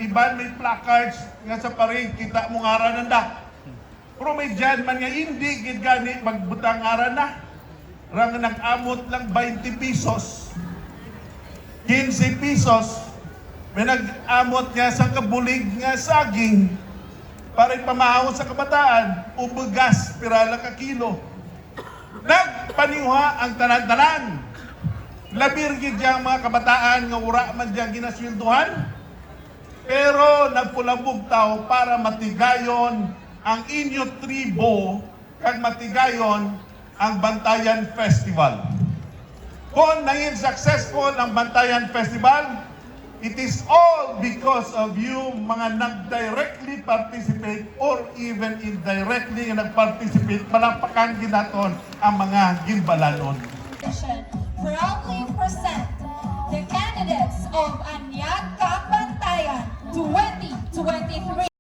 iban may placards nga sa parade, kita mo nga aranan na. Pero may dyan man nga hindi, gid gani, magbutang aran na. Rang nag-amot lang 20 pesos. 15 pesos, may nag-amot nga sa kabulig nga saging para ipamahawos sa kabataan, ubugas, pirala ka kilo. Nagpaniwa ang tanan-tanan. Labir gid yang mga kabataan nga ura man diyang ginasweldohan. Pero nagpulabog tao para matigayon ang inyo tribo kag matigayon ang Bantayan Festival. Kung naging successful ang Bantayan Festival, it is all because of you mga nag-directly participate or even indirectly nag-participate, palapakan ginaton ang mga Gimbalanon. Proudly present the candidates of Anyag Bantayan 2023.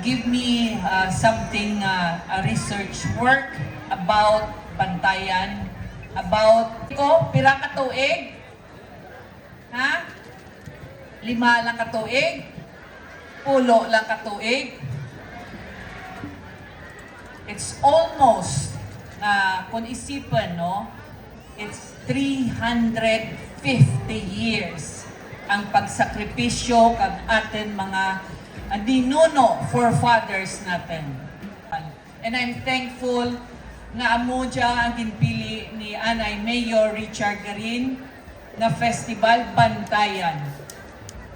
give me something, a research work about Bantayan, about pira ka tuig? Ha? 5 lang ka tuig? 10 lang ka tuig? It's almost, kung isipin, no? It's 350 years ang pagsakripisyo kag atin mga dinuno forefathers natin. And I'm thankful nga amo dya ang ginpili ni Anay Mayor Richard Garin na Festival Bantayan.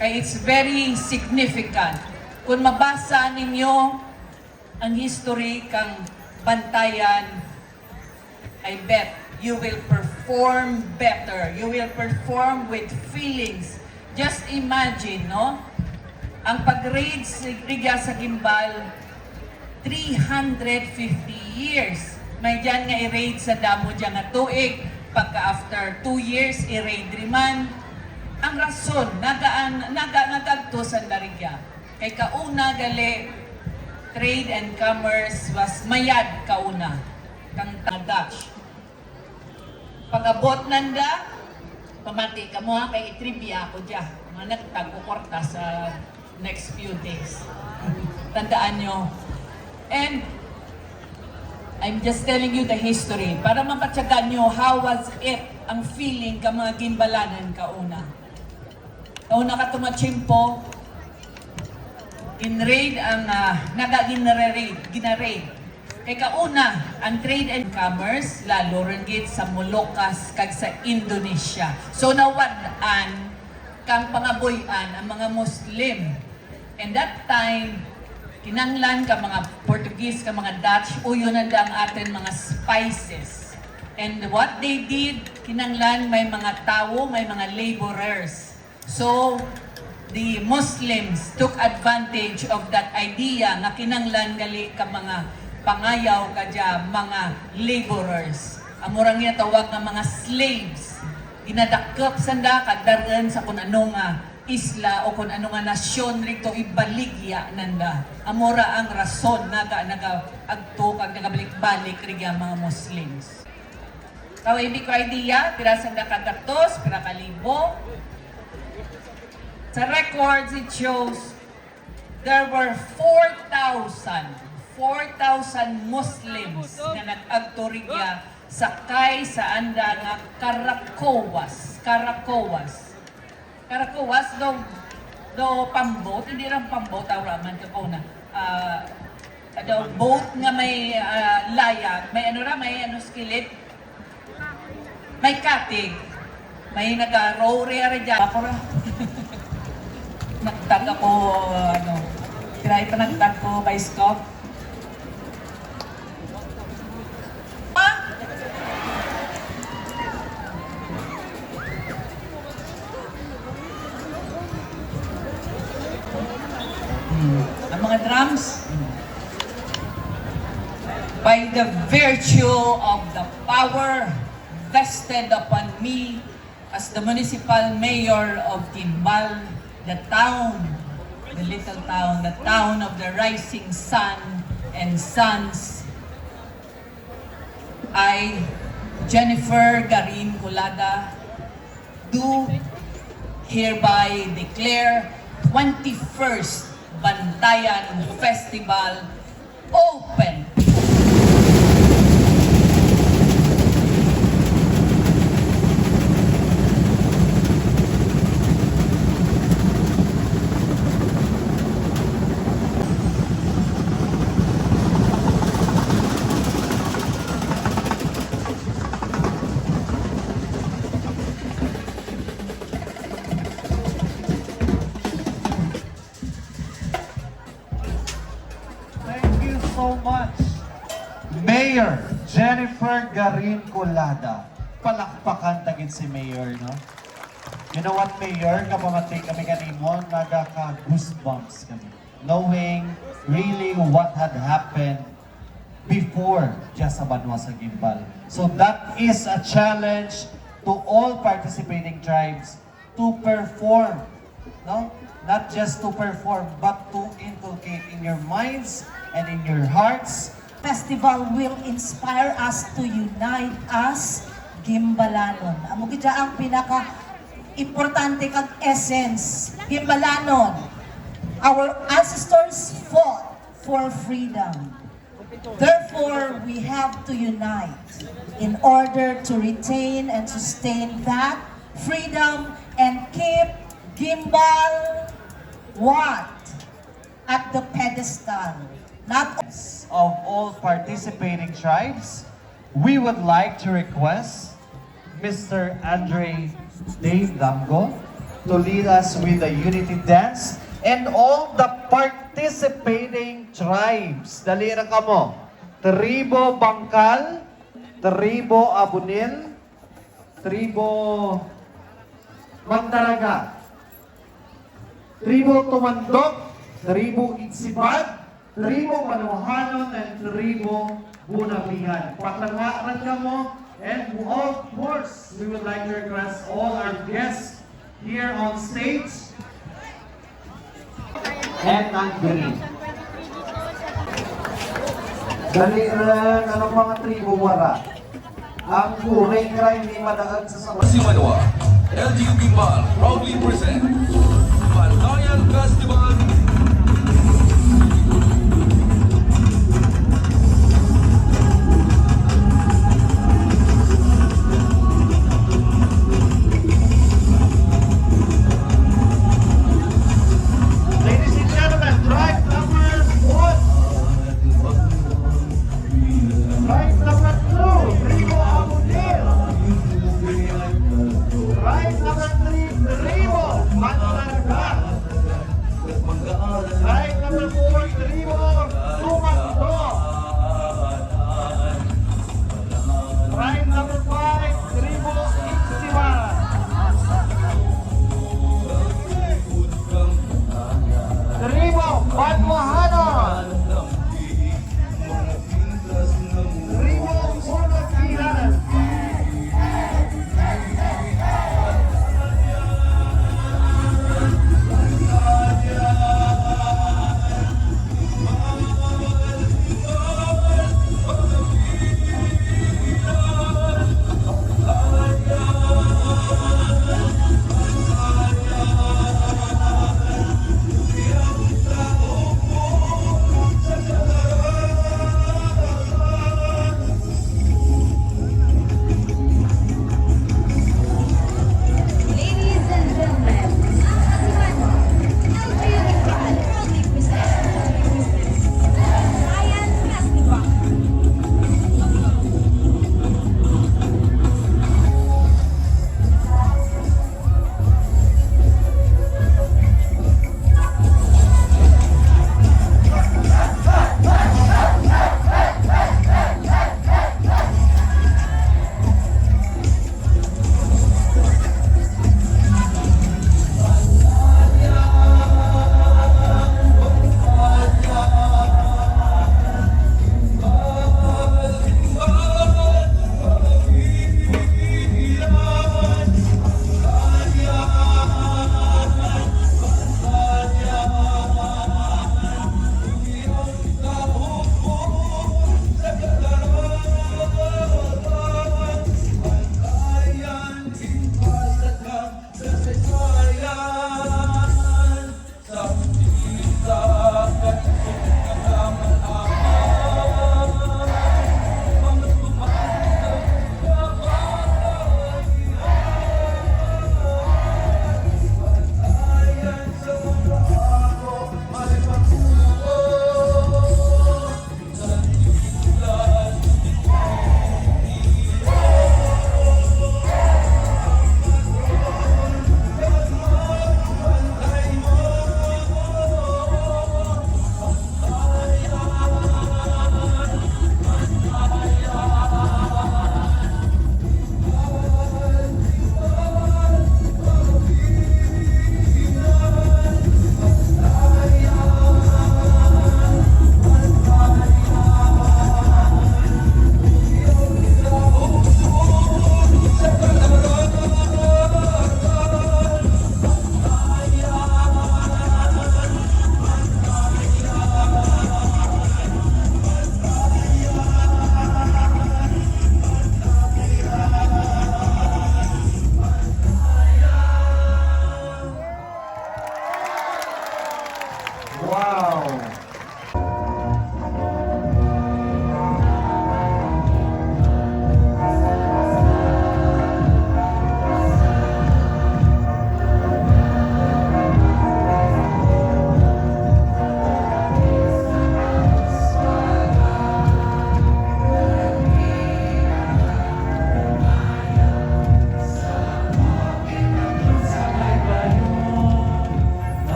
Kaya it's very significant. Kung mabasa ninyo ang history kang Bantayan, I bet you will perform better. You will perform with feelings. Just imagine, no? Ang pag-raid sa Guimbal, 350 years. May dyan nga i-raid sa damo dyan nga tuig. Pagka after 2 years, i-raid riman. Ang rason, nagagto sa Larigya. Kay kauna gali, trade and commerce was mayad kauna. Kang Dutch. Pag-abot nanda, pamati ka mo ha, kay itrivia ako dyan. Mga nagtag-ukorta sa next few days. Tandaan nyo. And I'm just telling you the history para mapatsagan nyo how was it, ang feeling ka mga gimbalanan kauna. Kauna ka tumachimpo, in-raid ang ginaraid. Kay kauna, ang trade and commerce, lalo rin git sa Molucas kag sa Indonesia. So nawadaan kang pangaboyan ang mga Muslim. And that time, kinanglan ka mga Portuguese, ka mga Dutch, uyo na ang atin mga spices. And what they did, kinanglan may mga tao, may mga laborers. So, the Muslims took advantage of that idea na kinanglan gali ka mga pangayaw ka dyan, mga laborers. Amurang niya tawag ng mga slaves. Ginadakop sanda kadaran sa kung ano nga isla o kung ano nga nasyon rito ibaligya nanda. Amura ang rason nag-agto kag nagabalik-balik rigya mga Muslims. Kaway ko idea, pira sanda kadaktos, pira kalibo. Sa records, it shows there were 4,000 Muslims na nag-agtorigya sakay sa anda nga Karakowas, do pamboat, hindi lang pamboat, raman ka na. Do boat nga may layag, may skillet, may katig, may nag-row rin dyan. Ako ra. Nagtag ako, try pa nagtag ko by Scott. Ang mga drums, by the virtue of the power vested upon me as the municipal mayor of Guimbal, the town, the little town, the town of the rising sun and sons, I, Jennifer Garin Culada, do hereby declare 21st Bantayan Festival open. So much. Mayor Jennifer Garin Culada. Palakpakan tagin si Mayor, no? You know what, Mayor? Kapamati kami kanimo, nagaka-goosebumps kami. Knowing really what had happened before just sa Banwa sa Guimbal. So that is a challenge to all participating tribes to perform, no? not just to perform, but to inculcate in your minds and in your hearts. Festival will inspire us to unite as Gimbalanon. Amo gid ang pinaka importante kag essence Gimbalanon. Our ancestors fought for freedom. Therefore, we have to unite in order to retain and sustain that freedom and keep Guimbal what? At the pedestal. Not Of all participating tribes, we would like to request Mr. Andre Dave Damgo to lead us with the unity dance and all the participating tribes. Dali na kamo. Tribo Bangkal, Tribo Abunil, Tribo Mandaraga, Tribo Tumandok, Tribo Itsibat, Tribo Manuhanon, and Tribo Bunabihan. Patangaran ka mo, and of course, we would like to request all our guests here on stage and non-green. Dali rin, ano mga tribo wara? Ang kuring ra hindi madaan sa sama. Si Manwa, LGU Guimbal proudly present Bantayan Festival. Ladies and gentlemen, drive number 1. Drive number 2, Tribo Abunil. Drive number 3, Tribo Mandaraga.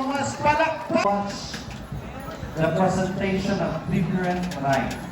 mas palakpak. Watch the presentation of different rides.